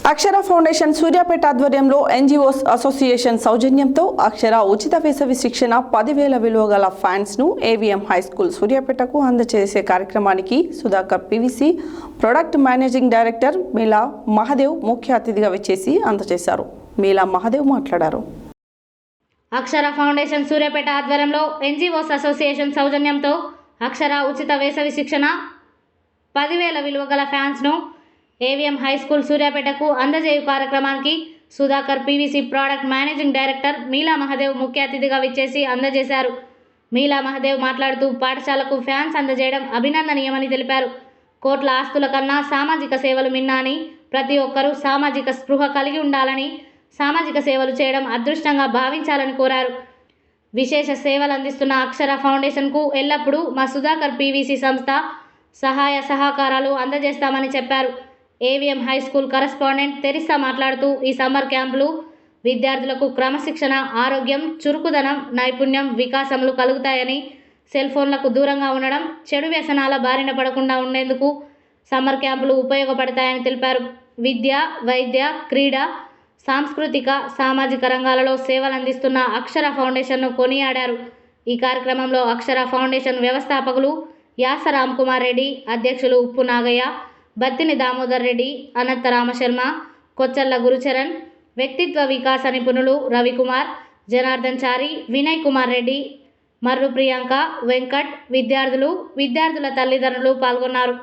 అక్షర foundation Suryapet ఆధ్వర్యంలో NGOs association సౌజన్యంతో అక్షర ఉచిత వేసవి శిక్షణ 10,000 విలువ గల ఫ్యాన్స్ ను ఏవిఎం హై స్కూల్ సూర్యాపేటకు అందజేసే కార్యక్రమానికి Sudhakar PVC product managing director మీలా మహాదేవ్ ముఖ్య అతిథిగా వచ్చేసి అందజేశారు. మీలా మహాదేవ్ మాట్లాడారు. అక్షర ఫౌండేషన్ సూర్యాపేట ఆధ్వర్యంలో ఎన్జిఓస్ అసోసియేషన్ సౌజన్యంతో అక్షర ఉచిత వేసవి శిక్షణ 10,000 విలువ గల ఫ్యాన్స్ ను ఏవిఎం హై స్కూల్ సూర్యాపేటకు అందజేయు కార్యక్రమానికి Sudhakar PVC product managing director మీలా మహాదేవ్ ముఖ్య అతిథిగా విచ్చేసి అందజేశారు. మీలా మహాదేవ్ మాట్లాడుతూ పాఠశాలకు ఫ్యాన్స్ అందజేయడం అభినందనీయమని తెలిపారు. కోట్ల ఆస్తుల కన్నా సామాజిక సేవలు మిన్నా అని, ప్రతి ఒక్కరూ సామాజిక స్పృహ కలిగి ఉండాలని, సామాజిక సేవలు చేయడం అదృష్టంగా భావించాలని కోరారు. విశేష సేవలు అందిస్తున్న అక్షర ఫౌండేషన్కు ఎల్లప్పుడూ మా సుధాకర్ పివిసి సంస్థ సహాయ సహకారాలు అందజేస్తామని చెప్పారు. AVM high school correspondent Teresa మాట్లాడుతూ ఈ సమ్మర్ క్యాంపులు విద్యార్థులకు క్రమశిక్షణ, ఆరోగ్యం, చురుకుదనం, నైపుణ్యం, వికాసములు కలుగుతాయని, సెల్ ఫోన్లకు దూరంగా ఉండడం, చెడు వ్యసనాల బారిన పడకుండా ఉండేందుకు సమ్మర్ క్యాంపులు ఉపయోగపడతాయని తెలిపారు. విద్య, వైద్య, క్రీడ, సాంస్కృతిక, సామాజిక రంగాలలో సేవలు అందిస్తున్న అక్షర ఫౌండేషన్ను కొనియాడారు. ఈ కార్యక్రమంలో అక్షర ఫౌండేషన్ వ్యవస్థాపకులు యాస రామ్కుమార్ రెడ్డి, అధ్యక్షులు ఉప్పు నాగయ్య, బత్తిని దామోదర్ రెడ్డి, అనంత రామశర్మ, కొచ్చల్ల గురుచరణ్, వ్యక్తిత్వ వికాస నిపుణులు రవికుమార్, జనార్దన్ చారి, వినయ్ కుమార్ రెడ్డి, మర్రు ప్రియాంక, వెంకట్, విద్యార్థుల తల్లిదండ్రులు పాల్గొన్నారు.